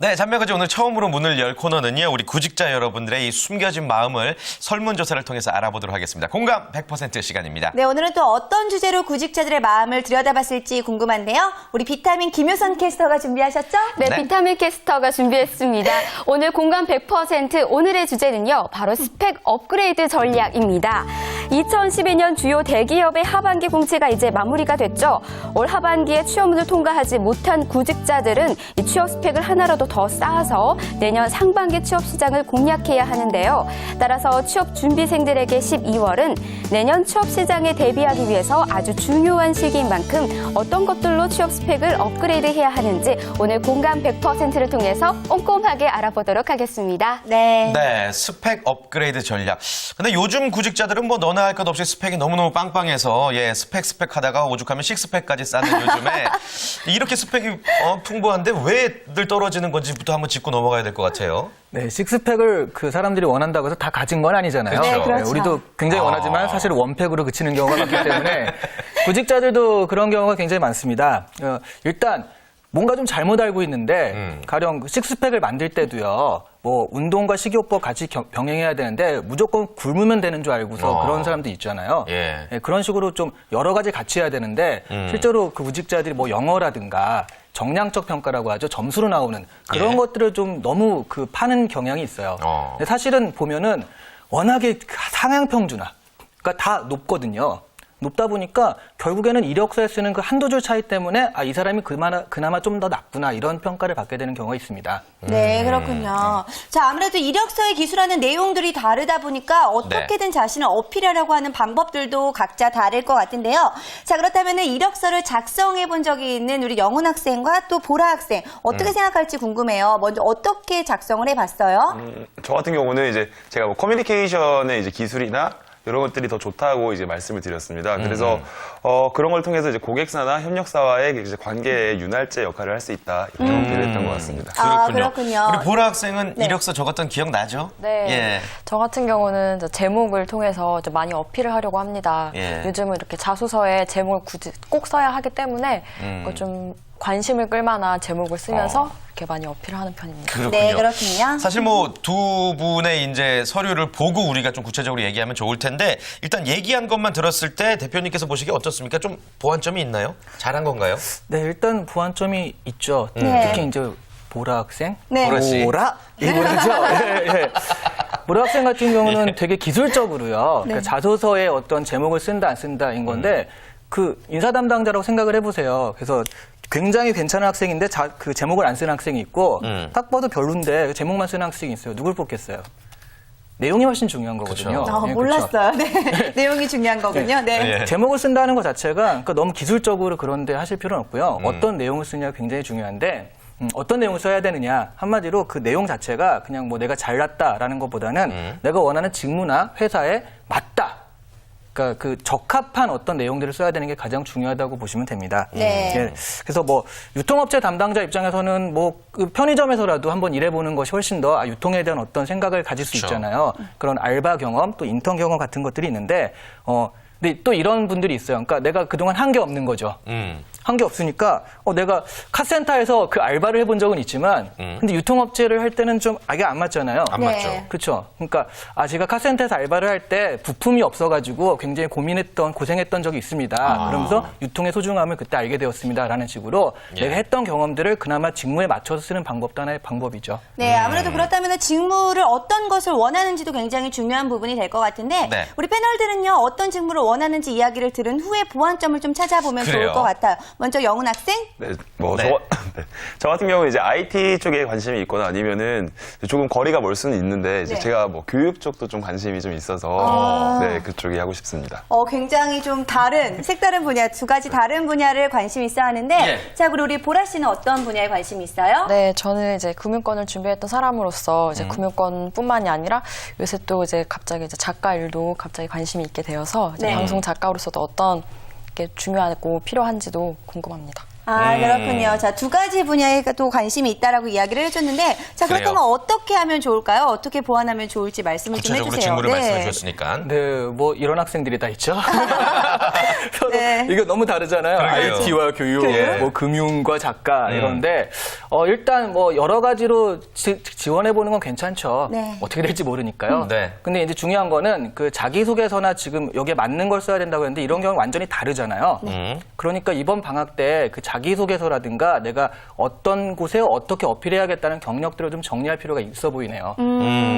네, 잔명가지 오늘 처음으로 문을 열 코너는요. 우리 구직자 여러분들의 이 숨겨진 마음을 설문조사를 통해서 알아보도록 하겠습니다. 공감 100% 시간입니다. 네, 오늘은 또 어떤 주제로 구직자들의 마음을 들여다봤을지 궁금한데요. 우리 비타민 김효선 캐스터가 준비하셨죠? 네, 비타민 캐스터가 준비했습니다. 오늘 공감 100% 오늘의 주제는요. 바로 스펙 업그레이드 전략입니다. 2012년 주요 대기업의 하반기 공채가 이제 마무리가 됐죠. 올 하반기에 취업문을 통과하지 못한 구직자들은 이 취업 스펙을 하나라도 더 쌓아서 내년 상반기 취업 시장을 공략해야 하는데요. 따라서 취업 준비생들에게 12월은 내년 취업 시장에 대비하기 위해서 아주 중요한 시기인 만큼 어떤 것들로 취업 스펙을 업그레이드해야 하는지 오늘 공감 100%를 통해서 꼼꼼하게 알아보도록 하겠습니다. 네. 네, 스펙 업그레이드 전략. 근데 요즘 구직자들은 뭐 너나 할 것 없이 스펙이 너무너무 빵빵해서 스펙 하다가 오죽하면 식스팩까지 쌓는 요즘에 이렇게 스펙이 풍부한데 왜 늘 떨어지는 건지부터 한번 짚고 넘어가야 될 것 같아요. 네, 식스팩을 그 사람들이 원한다고 해서 다 가진 건 아니잖아요. 그렇죠. 네, 그렇죠. 우리도 굉장히 원하지만 사실 원팩으로 그치는 경우가 많기 때문에 구직자들도 그런 경우가 굉장히 많습니다. 일단 뭔가 좀 잘못 알고 있는데 가령 식스팩을 만들 때도요. 뭐 운동과 식이요법 같이 병행해야 되는데 무조건 굶으면 되는 줄 알고서 그런 사람도 있잖아요. 예. 네, 그런 식으로 좀 여러 가지 같이 해야 되는데 실제로 그 구직자들이 뭐 영어라든가 정량적 평가라고 하죠. 점수로 나오는 그런 것들을 좀 너무 파는 경향이 있어요. 근데 사실은 보면은 워낙에 상향 평준화, 그러니까 다 높거든요. 높다 보니까 결국에는 이력서에 쓰는 그 한두 줄 차이 때문에 이 사람이 그나마 좀 더 낫구나 이런 평가를 받게 되는 경우가 있습니다. 네, 그렇군요. 자, 아무래도 이력서에 기술하는 내용들이 다르다 보니까 어떻게든 자신을 어필하려고 하는 방법들도 각자 다를 것 같은데요. 자, 그렇다면 이력서를 작성해 본 적이 있는 우리 영훈 학생과 또 보라 학생 어떻게 생각할지 궁금해요. 먼저 어떻게 작성을 해봤어요? 저 같은 경우는 이제 제가 뭐 커뮤니케이션의 이제 기술이나 이런 것들이 더 좋다고 이제 말씀을 드렸습니다. 그래서 그런 걸 통해서 이제 고객사나 협력사와의 이제 관계의 윤활제 역할을 할 수 있다 이렇게 어필을 했던 것 같습니다. 아, 그렇군요. 우리 보라 학생은 이력서 적었던 기억 나죠? 네. 예. 저 같은 경우는 제목을 통해서 좀 많이 어필을 하려고 합니다. 예. 요즘은 이렇게 자소서에 제목을 굳이 꼭 써야 하기 때문에 좀 관심을 끌만한 제목을 쓰면서 이렇게 많이 어필을 하는 편입니다. 그렇군요. 네, 그렇군요. 사실 뭐 두 분의 이제 서류를 보고 우리가 좀 구체적으로 얘기하면 좋을 텐데 일단 얘기한 것만 들었을 때 대표님께서 보시기에 어떻습니까? 좀 보완점이 있나요? 잘한 건가요? 네, 일단 보완점이 있죠. 네. 특히 이제 보라 학생, 네. 보라 씨. 보라 이거죠. 예. 보라 학생 같은 경우는 되게 기술적으로요. 그러니까 자소서에 어떤 제목을 쓴다 안 쓴다인 건데 그 인사 담당자라고 생각을 해보세요. 그래서 굉장히 괜찮은 학생인데 그 제목을 안 쓰는 학생이 있고 딱 봐도 별론데 제목만 쓰는 학생이 있어요. 누굴 뽑겠어요? 내용이 훨씬 중요한 거거든요. 그쵸. 예, 몰랐어요. 네. 내용이 중요한 거군요. 네. 예. 제목을 쓴다는 것 자체가 그러니까 너무 기술적으로 그런데 하실 필요는 없고요. 어떤 내용을 쓰냐가 굉장히 중요한데 어떤 내용을 써야 되느냐 한마디로 그 내용 자체가 그냥 뭐 내가 잘났다라는 것보다는 내가 원하는 직무나 회사에 맞다. 그러니까 그 적합한 어떤 내용들을 써야 되는 게 가장 중요하다고 보시면 됩니다. 네. 예. 그래서 뭐 유통업체 담당자 입장에서는 뭐 그 편의점에서라도 한번 일해보는 것이 훨씬 더 유통에 대한 어떤 생각을 가질 수 그렇죠. 있잖아요. 그런 알바 경험, 또 인턴 경험 같은 것들이 있는데, 근데 또 이런 분들이 있어요. 그러니까 내가 그동안 한 게 없는 거죠. 한 게 없으니까 내가 카센터에서 그 알바를 해본 적은 있지만 근데 유통업체를 할 때는 좀 이게 안 맞잖아요. 안 네. 맞죠. 그렇죠. 그러니까 제가 카센터에서 알바를 할 때 부품이 없어가지고 굉장히 고생했던 적이 있습니다. 그러면서 유통의 소중함을 그때 알게 되었습니다라는 식으로 내가 했던 경험들을 그나마 직무에 맞춰서 쓰는 방법도 하나의 방법이죠. 네, 아무래도 그렇다면 직무를 어떤 것을 원하는지도 굉장히 중요한 부분이 될 것 같은데 네. 우리 패널들은요 어떤 직무를 원하는지 이야기를 들은 후에 보완점을 좀 찾아보면 그래요. 좋을 것 같아요. 먼저 영훈 학생. 네, 뭐 네. 저 같은 경우 이제 IT 쪽에 관심이 있거나 아니면은 조금 거리가 멀 수는 있는데 이제 네. 제가 뭐 교육 쪽도 좀 관심이 좀 있어서 네, 그쪽에 하고 싶습니다. 굉장히 좀 색다른 분야, 두 가지 다른 분야를 관심 있어 하는데 예. 자, 그리고 우리 보라 씨는 어떤 분야에 관심이 있어요? 네, 저는 이제 금융권을 준비했던 사람으로서 이제 금융권뿐만이 아니라 요새 또 이제 갑자기 이제 작가 일도 갑자기 관심이 있게 되어서 이제 네. 방송 작가로서도 어떤 게 중요하고 필요한지도 궁금합니다. 아, 그렇군요. 자, 두 가지 분야에 또 관심이 있다라고 이야기를 해줬는데, 자, 그렇다면 그래요. 어떻게 하면 좋을까요? 어떻게 보완하면 좋을지 말씀을 좀 구체적으로 해주세요. 직무를 말씀해 주셨으니까. 네, 뭐 이런 학생들이 다 있죠. 서로 네. 이거 너무 다르잖아요. 그러게요. IT와 교육, 예. 뭐 금융과 작가 이런데 일단 뭐 여러 가지로 지원해 보는 건 괜찮죠. 네. 어떻게 될지 모르니까요. 네. 근데 이제 중요한 거는 그 자기소개서나 지금 여기에 맞는 걸 써야 된다고 했는데 이런 경우는 완전히 다르잖아요. 그러니까 이번 방학 때 그 자기소개서라든가 내가 어떤 곳에 어떻게 어필해야겠다는 경력들을 좀 정리할 필요가 있어 보이네요.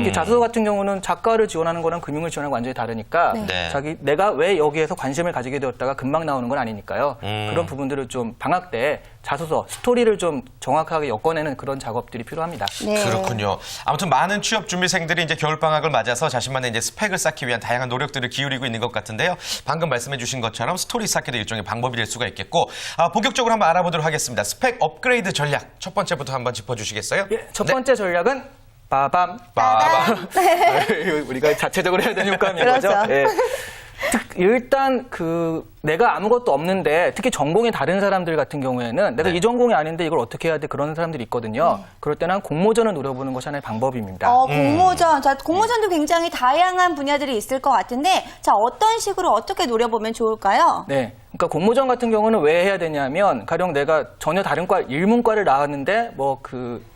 이게 자소서 같은 경우는 작가를 지원하는 거랑 금융을 지원하는 거 완전히 다르니까 네. 내가 왜 여기에서 관심을 가지게 되었다가 금방 나오는 건 아니니까요. 그런 부분들을 좀 방학 때 자소서, 스토리를 좀 정확하게 엮어내는 그런 작업들이 필요합니다. 네. 그렇군요. 아무튼 많은 취업 준비생들이 이제 겨울방학을 맞아서 자신만의 이제 스펙을 쌓기 위한 다양한 노력들을 기울이고 있는 것 같은데요. 방금 말씀해 주신 것처럼 스토리 쌓기도 일종의 방법이 될 수가 있겠고, 본격적으로 한번 알아보도록 하겠습니다. 스펙 업그레이드 전략. 첫 번째부터 한번 짚어주시겠어요? 예, 첫 번째 전략은 빠밤. 빠밤. 우리가 자체적으로 해야 되는 효과인 그렇죠. 거죠. 예. 일단 내가 아무것도 없는데 특히 전공이 다른 사람들 같은 경우에는 내가 이 전공이 아닌데 이걸 어떻게 해야 돼 그런 사람들이 있거든요. 그럴 때는 공모전을 노려보는 것이 하나의 방법입니다. 공모전. 자, 공모전도 굉장히 다양한 분야들이 있을 것 같은데, 자, 어떤 식으로 어떻게 노려보면 좋을까요? 네. 그러니까 공모전 같은 경우는 왜 해야 되냐면 가령 내가 전혀 다른 과 일문과를 나왔는데 뭐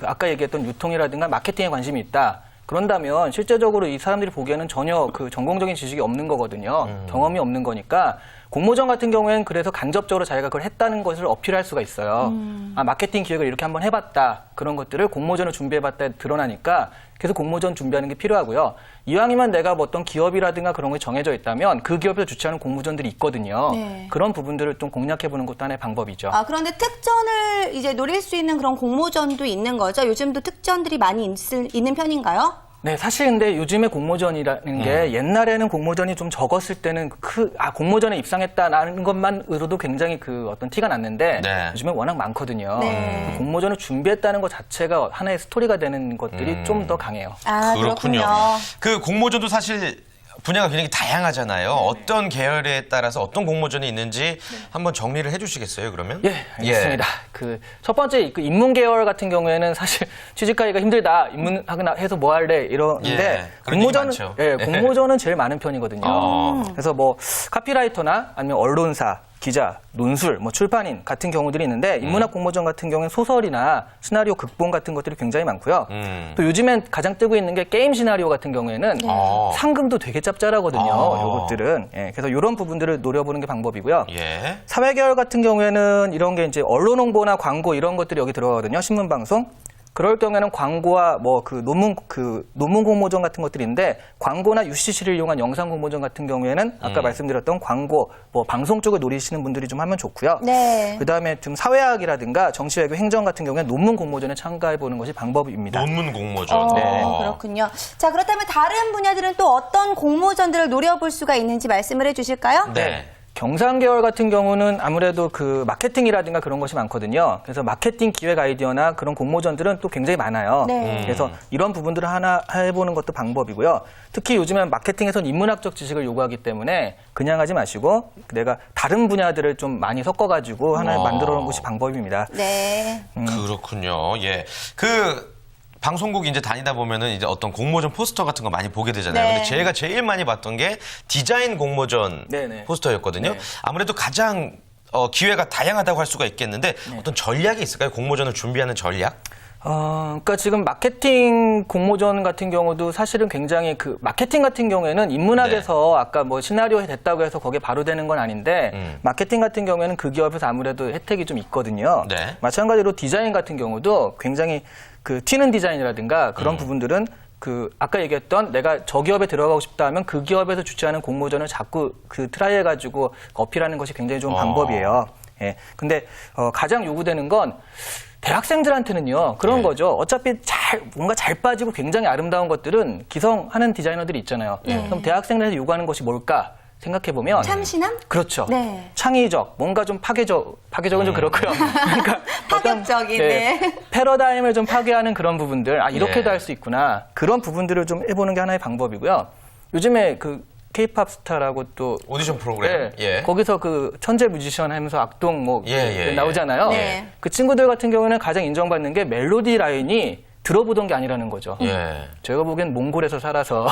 아까 얘기했던 유통이라든가 마케팅에 관심이 있다. 그런다면 실제적으로 이 사람들이 보기에는 전혀 그 전공적인 지식이 없는 거거든요. 경험이 없는 거니까 공모전 같은 경우에는 그래서 간접적으로 자기가 그걸 했다는 것을 어필할 수가 있어요. 마케팅 기획을 이렇게 한번 해봤다. 그런 것들을 공모전을 준비해봤다 드러나니까 그래서 공모전 준비하는 게 필요하고요. 이왕이면 내가 뭐 어떤 기업이라든가 그런 게 정해져 있다면 그 기업에서 주최하는 공모전들이 있거든요. 네. 그런 부분들을 좀 공략해보는 것도 하나의 방법이죠. 그런데 특전을 이제 노릴 수 있는 그런 공모전도 있는 거죠? 요즘도 특전들이 많이 있는 편인가요? 네, 사실 근데 요즘에 공모전이라는 게 옛날에는 공모전이 좀 적었을 때는 공모전에 입상했다라는 것만으로도 굉장히 어떤 티가 났는데 네. 요즘에 워낙 많거든요. 네. 그 공모전을 준비했다는 것 자체가 하나의 스토리가 되는 것들이 좀 더 강해요. 그렇군요. 그 공모전도 사실 분야가 굉장히 다양하잖아요. 어떤 계열에 따라서 어떤 공모전이 있는지 한번 정리를 해주시겠어요, 그러면? 예, 알겠습니다. 첫 번째 인문 계열 같은 경우에는 사실 취직하기가 힘들다. 인문학이나 해서 뭐 할래 이러는데 그런 얘기 많죠. 공모전은 제일 많은 편이거든요. 그래서 뭐 카피라이터나 아니면 언론사, 기자, 논술, 뭐 출판인 같은 경우들이 있는데 인문학 공모전 같은 경우는 소설이나 시나리오 극본 같은 것들이 굉장히 많고요. 또 요즘엔 가장 뜨고 있는 게 게임 시나리오 같은 경우에는 상금도 되게 짭짤하거든요. 요것들은. 예, 그래서 이런 부분들을 노려보는 게 방법이고요. 예. 사회계열 같은 경우에는 이런 게 이제 언론 홍보나 광고 이런 것들이 여기 들어가거든요. 신문 방송. 그럴 경우에는 광고와 뭐 논문 공모전 같은 것들인데 광고나 UCC를 이용한 영상 공모전 같은 경우에는 아까 말씀드렸던 광고, 뭐 방송 쪽을 노리시는 분들이 좀 하면 좋고요. 네. 그다음에 좀 사회학이라든가 정치외교 행정 같은 경우에는 논문 공모전에 참가해 보는 것이 방법입니다. 논문 공모전. 그렇군요. 자, 그렇다면 다른 분야들은 또 어떤 공모전들을 노려볼 수가 있는지 말씀을 해주실까요? 네. 경상 계열 같은 경우는 아무래도 마케팅이라든가 그런 것이 많거든요. 그래서 마케팅 기획 아이디어나 그런 공모전들은 또 굉장히 많아요. 네. 그래서 이런 부분들을 하나 해보는 것도 방법이고요. 특히 요즘엔 마케팅에선 인문학적 지식을 요구하기 때문에 그냥 하지 마시고 내가 다른 분야들을 좀 많이 섞어가지고 하나 만들어 놓은 것이 방법입니다. 네. 그렇군요. 예. 방송국 이제 다니다 보면은 이제 어떤 공모전 포스터 같은 거 많이 보게 되잖아요. 네. 근데 제가 제일 많이 봤던 게 디자인 공모전 네네. 포스터였거든요. 네. 아무래도 가장 기회가 다양하다고 할 수가 있겠는데 어떤 전략이 있을까요? 공모전을 준비하는 전략? 그러니까 지금 마케팅 공모전 같은 경우도 사실은 굉장히 마케팅 같은 경우에는 인문학에서 아까 뭐 시나리오 됐다고 해서 거기에 바로 되는 건 아닌데 마케팅 같은 경우에는 그 기업에서 아무래도 혜택이 좀 있거든요. 네. 마찬가지로 디자인 같은 경우도 굉장히 튀는 디자인이라든가 그런 부분들은 아까 얘기했던 내가 저 기업에 들어가고 싶다 하면 그 기업에서 주최하는 공모전을 자꾸 트라이 해가지고 어필하는 것이 굉장히 좋은 방법이에요. 예. 근데 가장 요구되는 건 대학생들한테는요, 그런 거죠. 어차피 뭔가 잘 빠지고 굉장히 아름다운 것들은 기성하는 디자이너들이 있잖아요. 그럼 대학생들한테 요구하는 것이 뭘까? 생각해보면. 참신함? 그렇죠. 네. 창의적, 뭔가 좀 파괴적은 좀 그렇고요. 그러니까 파격적인, 네. 패러다임을 좀 파괴하는 그런 부분들, 이렇게도 예. 할 수 있구나. 그런 부분들을 좀 해보는 게 하나의 방법이고요. 요즘에 K-팝 스타라고 또 오디션 프로그램. 예. 거기서 그 천재 뮤지션 하면서 악동 뭐 예. 나오잖아요. 네. 그 친구들 같은 경우는 가장 인정받는 게 멜로디 라인이 들어보던 게 아니라는 거죠. 예. 제가 보기엔 몽골에서 살아서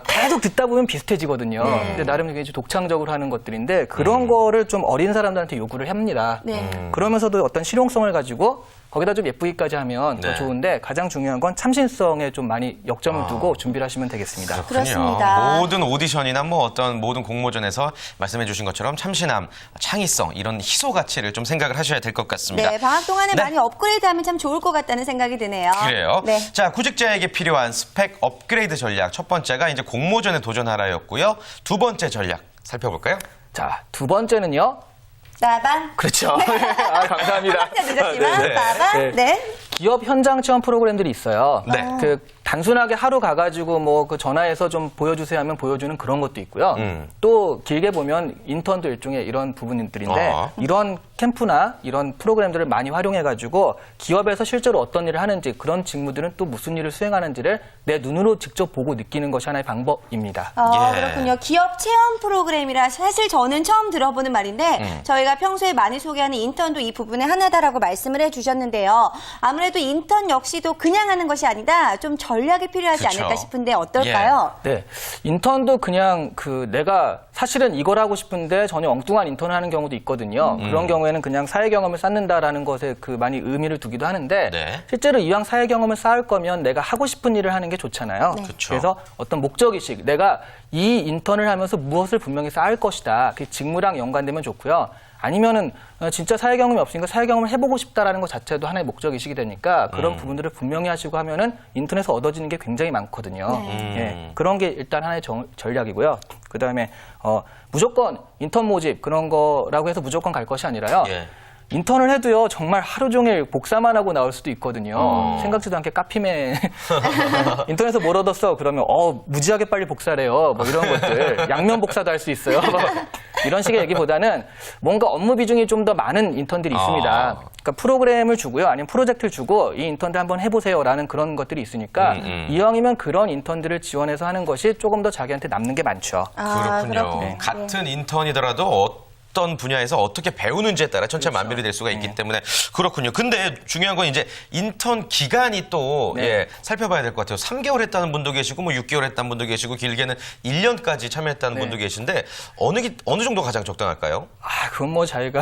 계속 듣다 보면 비슷해지거든요. 근데 나름 굉장히 독창적으로 하는 것들인데 그런 거를 좀 어린 사람들한테 요구를 합니다. 네. 그러면서도 어떤 실용성을 가지고 거기다 좀 예쁘기까지 하면 더 네. 좋은데 가장 중요한 건 참신성에 좀 많이 역점을 두고 준비를 하시면 되겠습니다. 그렇습니다. 모든 오디션이나 뭐 어떤 모든 공모전에서 말씀해 주신 것처럼 참신함, 창의성 이런 희소 가치를 좀 생각을 하셔야 될 것 같습니다. 네, 방학 동안에 네. 많이 업그레이드하면 참 좋을 것 같다는 생각이 드네요. 그래요. 네. 자, 구직자에게 필요한 스펙 업그레이드 전략 첫 번째가 이제 공모전에 도전하라였고요. 두 번째 전략 살펴볼까요? 자, 두 번째는요. 빠밤. 그렇죠. 아, 감사합니다. 늦었지만 네. 빠밤. 네. 기업 현장 체험 프로그램들이 있어요. 네. 그 단순하게 하루 가가지고 뭐 그 전화해서 좀 보여주세요 하면 보여주는 그런 것도 있고요. 또 길게 보면 인턴도 일종의 이런 부분들인데 이런 캠프나 이런 프로그램들을 많이 활용해가지고 기업에서 실제로 어떤 일을 하는지 그런 직무들은 또 무슨 일을 수행하는지를 내 눈으로 직접 보고 느끼는 것이 하나의 방법입니다. 예. 그렇군요. 기업 체험 프로그램이라 사실 저는 처음 들어보는 말인데 저희가 평소에 많이 소개하는 인턴도 이 부분의 하나다라고 말씀을 해주셨는데요. 아무래도 인턴 역시도 그냥 하는 것이 아니다. 좀 전략이 필요하지 그쵸. 않을까 싶은데 어떨까요? 네. 인턴도 그냥 그 내가 사실은 이걸 하고 싶은데 전혀 엉뚱한 인턴을 하는 경우도 있거든요. 그런 경우에는 그냥 사회 경험을 쌓는다라는 것에 그 많이 의미를 두기도 하는데 네. 실제로 이왕 사회 경험을 쌓을 거면 내가 하고 싶은 일을 하는 게 좋잖아요. 그쵸. 그래서 어떤 목적의식, 내가 이 인턴을 하면서 무엇을 분명히 쌓을 것이다. 그 직무랑 연관되면 좋고요. 아니면은 진짜 사회 경험이 없으니까 사회 경험을 해보고 싶다라는 것 자체도 하나의 목적의식이 되니까 그런 부분들을 분명히 하시고 하면은 인턴에서 얻어지는 게 굉장히 많거든요. 예, 그런 게 일단 하나의 전략이고요. 그 다음에 무조건 인턴 모집 그런 거라고 해서 무조건 갈 것이 아니라요. 예. 인턴을 해도요 정말 하루 종일 복사만 하고 나올 수도 있거든요. 생각지도 않게 카피맨 인턴에서 뭘 얻었어? 그러면 무지하게 빨리 복사래요. 뭐 이런 것들 양면 복사도 할 수 있어요. 이런 식의 얘기보다는 뭔가 업무 비중이 좀 더 많은 인턴들이 있습니다. 그러니까 프로그램을 주고요, 아니면 프로젝트를 주고 이 인턴들 한번 해보세요라는 그런 것들이 있으니까 이왕이면 그런 인턴들을 지원해서 하는 것이 조금 더 자기한테 남는 게 많죠. 그렇군요. 같은 인턴이더라도 어떤 분야에서 어떻게 배우는지에 따라 천차만별이 될 수가 있기 때문에 그렇군요. 근데 중요한 건 이제 인턴 기간이 또 예, 살펴봐야 될 것 같아요. 3개월 했다는 분도 계시고 뭐 6개월 했다는 분도 계시고 길게는 1년까지 참여했다는 분도 계신데 어느 정도 가장 적당할까요? 그건 뭐 자기가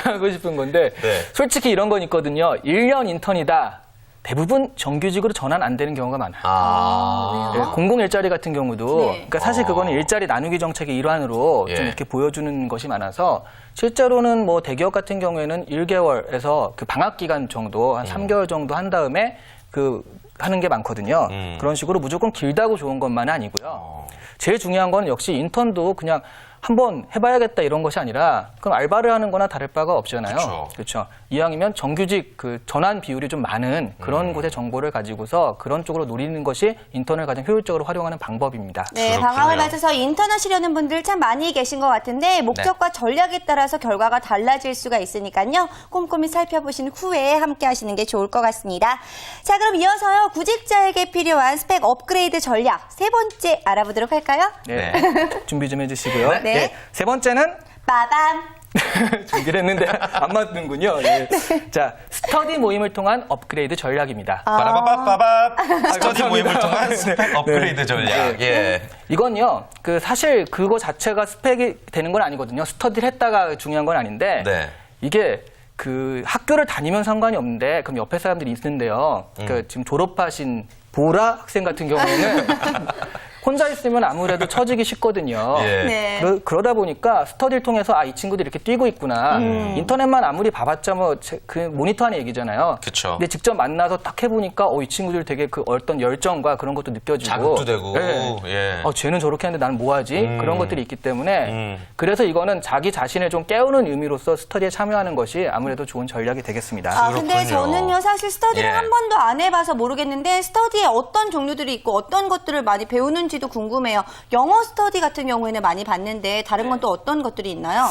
하고 싶은 건데 네. 솔직히 이런 건 있거든요. 1년 인턴이다. 대부분 정규직으로 전환 안 되는 경우가 많아요. 네, 공공 일자리 같은 경우도 그러니까 사실 그거는 일자리 나누기 정책의 일환으로 좀 이렇게 보여주는 것이 많아서 실제로는 뭐 대기업 같은 경우에는 1개월에서 그 방학 기간 정도 한 3개월 정도 한 다음에 그 하는 게 많거든요. 그런 식으로 무조건 길다고 좋은 것만은 아니고요. 제일 중요한 건 역시 인턴도 그냥 한번 해봐야겠다 이런 것이 아니라 그럼 알바를 하는 거나 다를 바가 없잖아요. 그렇죠. 이왕이면 정규직 그 전환 비율이 좀 많은 그런 곳의 정보를 가지고서 그런 쪽으로 노리는 것이 인턴을 가장 효율적으로 활용하는 방법입니다. 네, 그렇군요. 방학을 맞아서 인턴 하시려는 분들 참 많이 계신 것 같은데 목적과 전략에 따라서 결과가 달라질 수가 있으니까요. 꼼꼼히 살펴보신 후에 함께 하시는 게 좋을 것 같습니다. 자, 그럼 이어서요. 구직자에게 필요한 스펙 업그레이드 전략 세 번째 알아보도록 할까요? 네. 준비 좀 해주시고요. 네. 세 번째는 빠밤. 준비를 했는데 안 맞는군요. 네. 자, 스터디 모임을 통한 업그레이드 전략입니다. 빠라바바바밥 스터디 감사합니다. 모임을 통한 스펙 업그레이드 전략. 예. 이건요, 그 사실 그거 자체가 스펙이 되는 건 아니거든요. 스터디를 했다가 중요한 건 아닌데 네. 이게 그 학교를 다니면 상관이 없는데 그럼 옆에 사람들이 있는데요. 그 지금 졸업하신 보라 학생 같은 경우에는 혼자 있으면 아무래도 처지기 쉽거든요. 예. 네. 그러다 보니까 스터디를 통해서 이 친구들이 이렇게 뛰고 있구나. 인터넷만 아무리 봐봤자 뭐 그 모니터하는 얘기잖아요. 그쵸. 근데 직접 만나서 딱 해보니까 이 친구들 되게 그 어떤 열정과 그런 것도 느껴지고. 자극도 되고. 네. 예. 쟤는 저렇게 하는데 나는 뭐 하지? 그런 것들이 있기 때문에 그래서 이거는 자기 자신을 좀 깨우는 의미로서 스터디에 참여하는 것이 아무래도 좋은 전략이 되겠습니다. 근데 그렇군요. 저는요, 사실 스터디를 예. 한 번도 안 해봐서 모르겠는데, 스터디에 어떤 종류들이 있고, 어떤 것들을 많이 배우는지 있는지도 궁금해요. 영어 스터디 같은 경우에는 많이 봤는데 다른 건 또 어떤 것들이 있나요?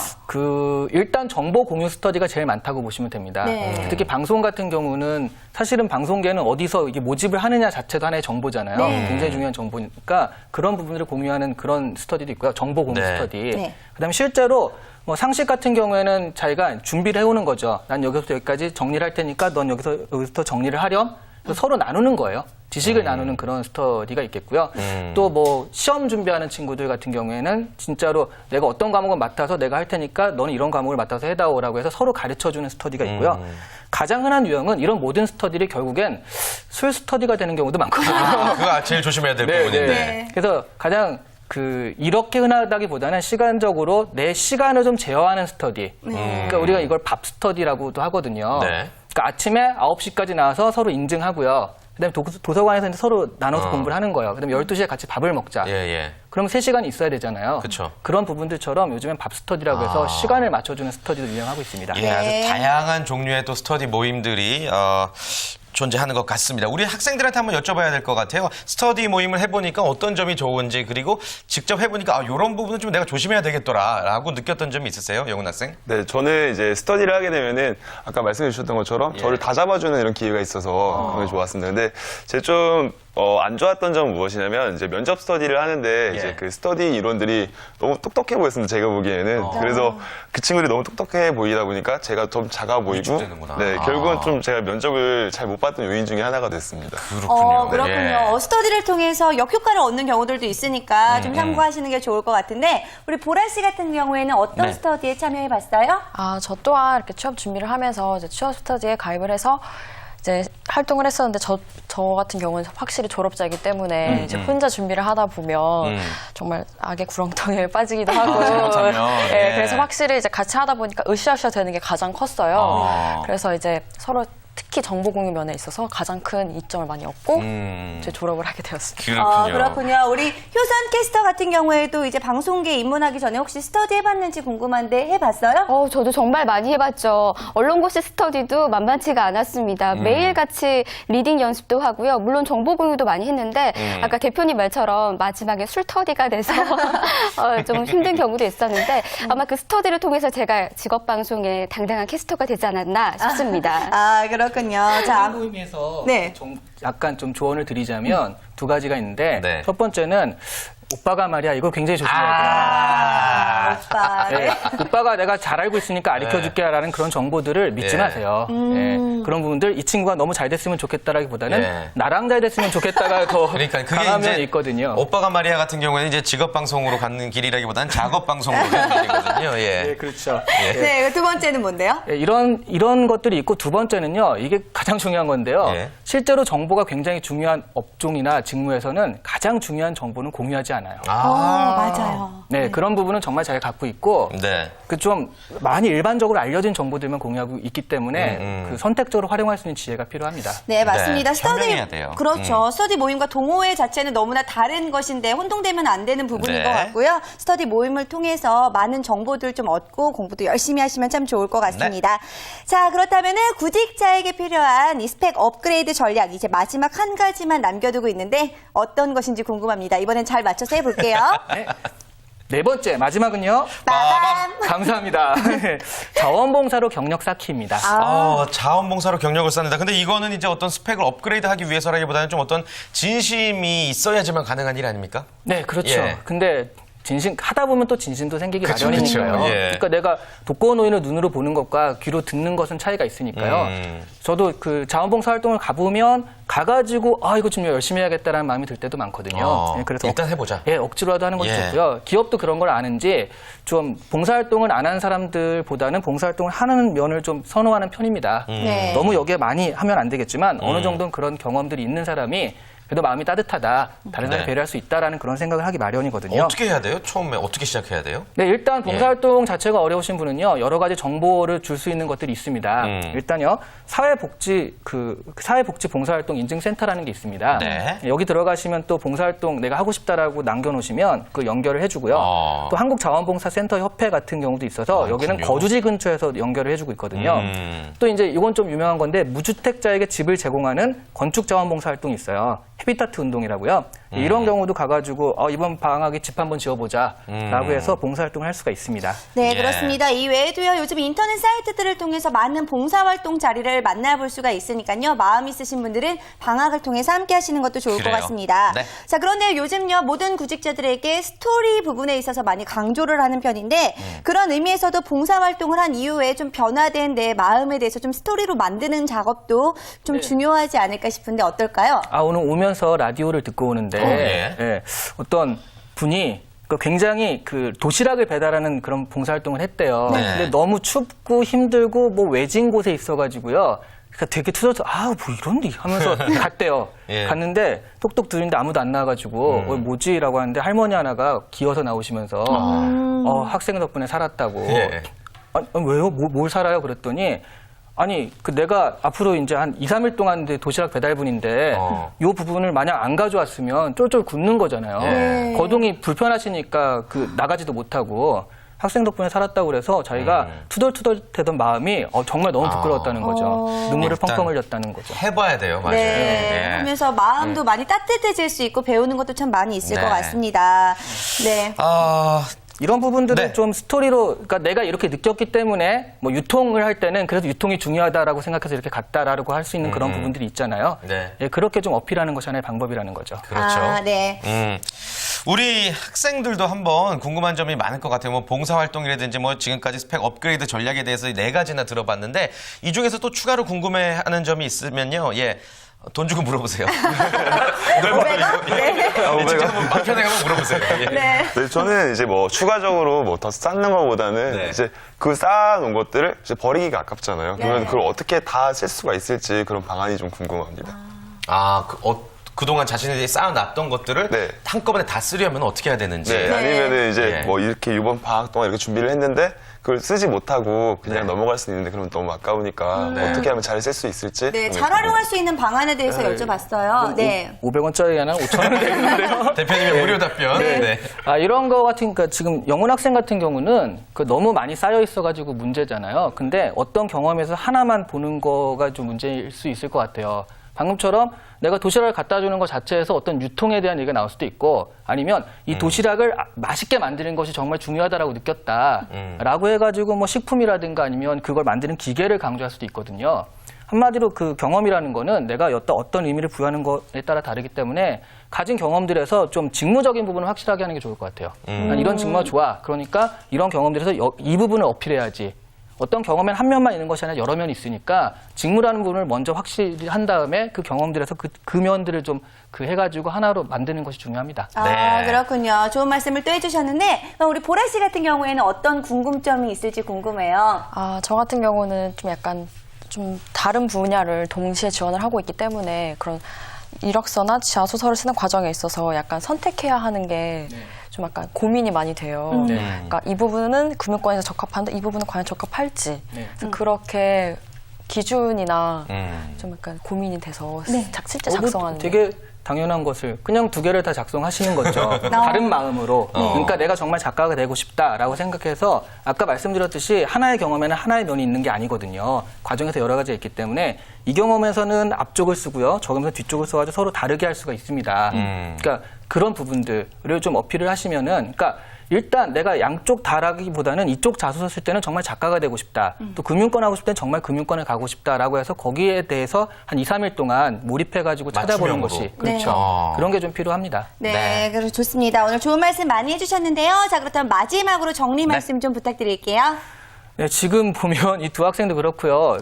일단 정보 공유 스터디가 제일 많다고 보시면 됩니다. 네. 특히 방송 같은 경우는 사실은 방송계는 어디서 이게 모집을 하느냐 자체도 하나의 정보잖아요. 네. 굉장히 중요한 정보니까 그런 부분들을 공유하는 그런 스터디도 있고요. 정보 공유 네. 스터디. 네. 그다음에 실제로 뭐 상식 같은 경우에는 자기가 준비를 해오는 거죠. 난 여기서부터 여기까지 정리를 할 테니까 넌 여기서부터 정리를 하렴. 그래서 서로 나누는 거예요. 지식을 나누는 그런 스터디가 있겠고요. 또 뭐 시험 준비하는 친구들 같은 경우에는 진짜로 내가 어떤 과목을 맡아서 내가 할 테니까 너는 이런 과목을 맡아서 해다오라고 해서 서로 가르쳐주는 스터디가 있고요. 가장 흔한 유형은 이런 모든 스터디들이 결국엔 술 스터디가 되는 경우도 많거든요. 그거 제일 조심해야 될 네, 부분인데. 네. 그래서 가장 이렇게 흔하다기보다는 시간적으로 내 시간을 좀 제어하는 스터디. 그러니까 우리가 이걸 밥 스터디라고도 하거든요. 네. 그러니까 아침에 9시까지 나와서 서로 인증하고요. 그다음에 도서관에서 이제 서로 나눠서 공부를 하는 거예요. 그다음에 12시에 같이 밥을 먹자. 예. 그럼 3시간이 있어야 되잖아요. 그쵸. 그런 부분들처럼 요즘엔 밥 스터디라고 해서 시간을 맞춰주는 스터디도 유행하고 있습니다. 예, 아주 네. 다양한 종류의 또 스터디 모임들이 존재하는 것 같습니다. 우리 학생들한테 한번 여쭤봐야 될 것 같아요. 스터디 모임을 해보니까 어떤 점이 좋은지, 그리고 직접 해보니까 이런 부분은 좀 내가 조심해야 되겠더라라고 느꼈던 점이 있으세요, 영훈 학생? 네, 저는 이제 스터디를 하게 되면은 아까 말씀해 주셨던 것처럼 저를 다 잡아주는 이런 기회가 있어서 그런 게 좋았습니다. 근데 제가 좀 안 좋았던 점은 무엇이냐면 이제 면접 스터디를 하는데 이제 그 스터디 이론들이 너무 똑똑해 보였습니다. 제가 보기에는. 그래서 그 친구들이 너무 똑똑해 보이다 보니까 제가 좀 작아 보이고 위축되는구나. 네, 결국은 좀 제가 면접을 잘 못 봤던 요인 중에 하나가 됐습니다. 그렇군요. 그렇군요. 예. 스터디를 통해서 역효과를 얻는 경우들도 있으니까 좀 참고하시는 게 좋을 것 같은데 우리 보라 씨 같은 경우에는 어떤 스터디에 참여해봤어요? 저 또한 이렇게 취업 준비를 하면서 이제 취업 스터디에 가입을 해서 이제 활동을 했었는데 저 같은 경우는 확실히 졸업자이기 때문에 이제 혼자 준비를 하다 보면 정말 악의 구렁텅이에 빠지기도 하고 잘못하면. 네, 예. 그래서 확실히 이제 같이 하다 보니까 으쌰으쌰 되는 게 가장 컸어요. 그래서 이제 서로 특히 정보 공유 면에 있어서 가장 큰 이점을 많이 얻고 이제 졸업을 하게 되었습니다. 그렇군요. 우리 효선 캐스터 같은 경우에도 이제 방송계에 입문하기 전에 혹시 스터디 해봤는지 궁금한데 해봤어요? 저도 정말 많이 해봤죠. 언론고시 스터디도 만만치가 않았습니다. 매일같이 리딩 연습도 하고요. 물론 정보 공유도 많이 했는데 아까 대표님 말처럼 마지막에 술터디가 돼서 좀 힘든 경우도 있었는데 아마 그 스터디를 통해서 제가 직업방송에 당당한 캐스터가 되지 않았나 싶습니다. 그렇군요. 자, 모임에서 네. 약간 좀 조언을 드리자면 두 가지가 있는데 네. 첫 번째는 오빠가 말이야 이거 굉장히 조심해야 돼요. 오빠. 네, 오빠가 내가 잘 알고 있으니까 가르쳐줄게라는 그런 정보들을 믿지 예. 마세요. 예, 그런 부분들 이 친구가 너무 잘 됐으면 좋겠다라기보다는 예. 나랑 잘 됐으면 좋겠다가 더 그러니까 그게 강한 면이 이제 있거든요. 오빠가 마리아 같은 경우에는 이제 직업 방송으로 가는 길이라기보다는 작업 방송으로 가는 길이거든요. 예. 네, 그렇죠. 네, 두 번째는 뭔데요? 예, 이런 것들이 있고 두 번째는요. 이게 가장 중요한 건데요. 예. 실제로 정보가 굉장히 중요한 업종이나 직무에서는 가장 중요한 정보는 공유하지 않아요. 맞아요. 네, 그런 부분은 정말 잘 갖고 있고 네. 그 좀 많이 일반적으로 알려진 정보들만 공유하고 있기 때문에 그 선택적으로 활용할 수 있는 지혜가 필요합니다. 네, 맞습니다. 네, 현명해야 돼요. 그렇죠. 스터디 모임과 동호회 자체는 너무나 다른 것인데 혼동되면 안 되는 부분인 네. 것 같고요. 스터디 모임을 통해서 많은 정보들 좀 얻고 공부도 열심히 하시면 참 좋을 것 같습니다. 자, 그렇다면은 구직자에게 필요한 이 스펙 업그레이드 전략 이제 마지막 한 가지만 남겨두고 있는데 어떤 것인지 궁금합니다. 이번엔 잘 맞춰서 해볼게요. 네 번째 마지막은요. 빠밤. 감사합니다. 자원봉사로 경력 쌓기입니다. 자원봉사로 경력을 쌓는다. 근데 이거는 이제 어떤 스펙을 업그레이드하기 위해서라기보다는 좀 어떤 진심이 있어야지만 가능한 일 아닙니까? 네, 그렇죠. 예. 근데 진심 하다 보면 또 진심도 생기기 그쵸, 마련이니까요. 그쵸. 예. 그러니까 내가 독거노인을 눈으로 보는 것과 귀로 듣는 것은 차이가 있으니까요. 저도 그 자원봉사 활동을 가보면 가가지고 이거 좀 열심히 해야겠다라는 마음이 들 때도 많거든요. 예, 그래서 일단 해보자. 예, 억지로라도 하는 것이 예. 좋고요. 기업도 그런 걸 아는지 좀 봉사활동을 안 하는 사람들보다는 봉사활동을 하는 면을 좀 선호하는 편입니다. 네. 너무 여기에 많이 하면 안 되겠지만 어느 정도는 그런 경험들이 있는 사람이 그래도 마음이 따뜻하다. 다른 사람 네. 배려할 수 있다라는 그런 생각을 하기 마련이거든요. 어떻게 해야 돼요? 처음에 어떻게 시작해야 돼요? 네, 일단 봉사활동 자체가 어려우신 분은요, 여러 가지 정보를 줄 수 있는 것들이 있습니다. 일단요, 사회복지 봉사활동 인증센터라는 게 있습니다. 네. 여기 들어가시면 또 봉사활동 내가 하고 싶다라고 남겨놓으시면 그 연결을 해주고요. 또 한국자원봉사센터 협회 같은 경우도 있어서 여기는 그렇군요. 거주지 근처에서 연결을 해주고 있거든요. 또 이제 이건 좀 유명한 건데 무주택자에게 집을 제공하는 건축자원봉사활동이 있어요. 헤비타트 운동이라고요. 이런 경우도 가가지고 이번 방학에 집 한번 지어보자라고 해서 봉사활동을 할 수가 있습니다. 네, 예. 그렇습니다. 이 외에도요, 요즘 인터넷 사이트들을 통해서 많은 봉사활동 자리를 만나볼 수가 있으니까요, 마음 있으신 분들은 방학을 통해서 함께 하시는 것도 좋을 그래요. 것 같습니다. 네. 자, 그런데 요즘요, 모든 구직자들에게 스토리 부분에 있어서 많이 강조를 하는 편인데, 그런 의미에서도 봉사활동을 한 이후에 좀 변화된 내 마음에 대해서 좀 스토리로 만드는 작업도 좀 중요하지 않을까 싶은데 어떨까요? 오늘 오면서 라디오를 듣고 오는데 예. 어떤 분이 굉장히 그 도시락을 배달하는 그런 봉사활동을 했대요. 네. 근데 너무 춥고 힘들고 뭐 외진 곳에 있어가지고요. 그러니까 되게 투덜투덜 뭐 이런데 하면서 갔대요. 예. 갔는데 똑똑 들리는데 아무도 안 나와가지고 뭐지라고 하는데 할머니 하나가 기어서 나오시면서 학생 덕분에 살았다고. 예. 왜요? 뭘 살아요? 그랬더니 아니, 내가 앞으로 이제 한 2, 3일 동안 도시락 배달분인데, 요 부분을 만약 안 가져왔으면 쫄쫄 굶는 거잖아요. 네. 거동이 불편하시니까 나가지도 못하고, 학생 덕분에 살았다고 그래서 자기가 투덜투덜 되던 마음이 정말 너무 부끄러웠다는 거죠. 눈물을 일단 펑펑 흘렸다는 거죠. 해봐야 돼요, 맞아요. 네. 예. 하면서 마음도 많이 따뜻해질 수 있고 배우는 것도 참 많이 있을 네. 것 같습니다. 네. 이런 부분들은 네. 좀 스토리로, 그러니까 내가 이렇게 느꼈기 때문에 뭐 유통을 할 때는 그래도 유통이 중요하다라고 생각해서 이렇게 갔다라고 할 수 있는 그런 부분들이 있잖아요. 네. 예, 그렇게 좀 어필하는 것이 하나의 방법이라는 거죠. 그렇죠. 네. 우리 학생들도 한번 궁금한 점이 많을 것 같아요. 뭐 봉사활동이라든지 뭐 지금까지 스펙 업그레이드 전략에 대해서 4가지나 들어봤는데 이 중에서 또 추가로 궁금해하는 점이 있으면요. 예. 돈 주고 물어보세요. 500원? 네. 진짜 한번 맘 편하게 한번 물어보세요. 예. 네. 네, 저는 이제 뭐 추가적으로 뭐 더 쌓는 것보다는 네. 이제 그 쌓아놓은 것들을 이제 버리기가 아깝잖아요. 그러면 그걸 어떻게 다 쓸 수가 있을지 그런 방안이 좀 궁금합니다. 그동안 자신이 쌓아놨던 것들을 네. 한꺼번에 다 쓰려면 어떻게 해야 되는지. 네, 아니면은 이제 네. 뭐 이렇게 이번 방학 동안 이렇게 준비를 했는데 그걸 쓰지 못하고 그냥 넘어갈 수 있는데 그러면 너무 아까우니까 어떻게 하면 잘 쓸 수 있을지. 네, 잘 활용할 수 있는 방안에 대해서 여쭤봤어요. 네. 500원짜리 하나 5,000원 되는데요. 대표님의 무료 답변. 네. 이런 거 같은, 그러니까 지금 영훈 학생 같은 경우는 너무 많이 쌓여 있어가지고 문제잖아요. 근데 어떤 경험에서 하나만 보는 거가 좀 문제일 수 있을 것 같아요. 방금처럼 내가 도시락을 갖다 주는 것 자체에서 어떤 유통에 대한 얘기가 나올 수도 있고 아니면 이 도시락을 맛있게 만드는 것이 정말 중요하다라고 느꼈다라고 해가지고 뭐 식품이라든가 아니면 그걸 만드는 기계를 강조할 수도 있거든요. 한마디로 그 경험이라는 거는 내가 어떤 의미를 부여하는 것에 따라 다르기 때문에 가진 경험들에서 좀 직무적인 부분을 확실하게 하는 게 좋을 것 같아요. 난 이런 직무가 좋아. 그러니까 이런 경험들에서 이 부분을 어필해야지. 어떤 경험엔 한 면만 있는 것이 아니라 여러 면이 있으니까 직무라는 부분을 먼저 확실히 한 다음에 그 경험들에서 그 면들을 좀 해가지고 하나로 만드는 것이 중요합니다. 아, 네. 그렇군요. 좋은 말씀을 또 해주셨는데, 그럼 우리 보라 씨 같은 경우에는 어떤 궁금점이 있을지 궁금해요. 저 같은 경우는 좀 약간 좀 다른 분야를 동시에 지원을 하고 있기 때문에 그런 이력서나 자소서를 쓰는 과정에 있어서 약간 선택해야 하는 게 좀 약간 고민이 많이 돼요. 그러니까 이 부분은 금융권에서 적합한데 이 부분은 과연 적합할지. 그래서 그렇게 기준이나 좀 약간 고민이 돼서 실제 작성하는 게. 되게 당연한 것을 그냥 2개를 다 작성하시는 거죠. 다른 마음으로. 그러니까 내가 정말 작가가 되고 싶다라고 생각해서 아까 말씀드렸듯이 하나의 경험에는 하나의 면이 있는 게 아니거든요. 과정에서 여러 가지가 있기 때문에 이 경험에서는 앞쪽을 쓰고요. 저 경험에서 뒤쪽을 써가지고 서로 다르게 할 수가 있습니다. 그러니까 그런 부분들을 좀 어필을 하시면은 그러니까 일단 내가 양쪽 다라기보다는 이쪽 자소서 쓸 때는 정말 작가가 되고 싶다. 또 금융권 하고 싶을 때는 정말 금융권에 가고 싶다라고 해서 거기에 대해서 한 2, 3일 동안 몰입해가지고 찾아보는 맞춤형으로. 것이 네. 그렇죠. 그런 게 좀 필요합니다. 네, 그래서 좋습니다. 오늘 좋은 말씀 많이 해주셨는데요. 자, 그렇다면 마지막으로 정리 말씀 좀 부탁드릴게요. 네, 지금 보면 이 두 학생도 그렇고요.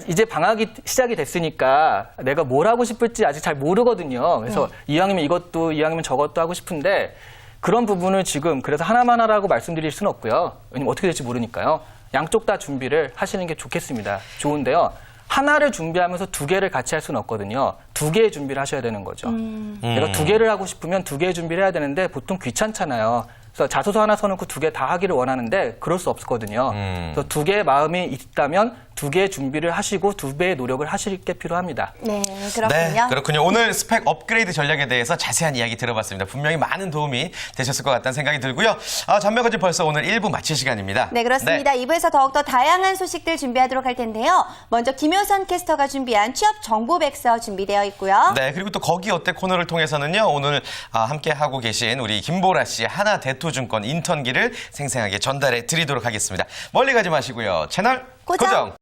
이제 방학이 시작이 됐으니까 내가 뭘 하고 싶을지 아직 잘 모르거든요. 그래서 이왕이면 이것도, 이왕이면 저것도 하고 싶은데 그런 부분을 지금 그래서 하나만 하라고 말씀드릴 수는 없고요. 왜냐면 어떻게 될지 모르니까요. 양쪽 다 준비를 하시는 게 좋겠습니다. 좋은데요. 하나를 준비하면서 2개를 같이 할 수는 없거든요. 2개의 준비를 하셔야 되는 거죠. 내가 2개를 하고 싶으면 2개의 준비를 해야 되는데 보통 귀찮잖아요. 그래서 자소서 하나 써놓고 2개 다 하기를 원하는데 그럴 수 없거든요. 그래서 2개의 마음이 있다면 2개의 준비를 하시고 2배의 노력을 하실 게 필요합니다. 네, 그렇군요. 네, 그렇군요. 오늘 스펙 업그레이드 전략에 대해서 자세한 이야기 들어봤습니다. 분명히 많은 도움이 되셨을 것 같다는 생각이 들고요. 전명거지 벌써 오늘 1부 마칠 시간입니다. 네, 그렇습니다. 2부에서 더욱더 다양한 소식들 준비하도록 할 텐데요. 먼저 김효선 캐스터가 준비한 취업 정보 백서 준비되어 있고요. 네, 그리고 또 거기 어때 코너를 통해서는요. 오늘 함께 하고 계신 우리 김보라 씨의 하나대투증권 인턴기를 생생하게 전달해 드리도록 하겠습니다. 멀리 가지 마시고요. 채널 고정. 고정.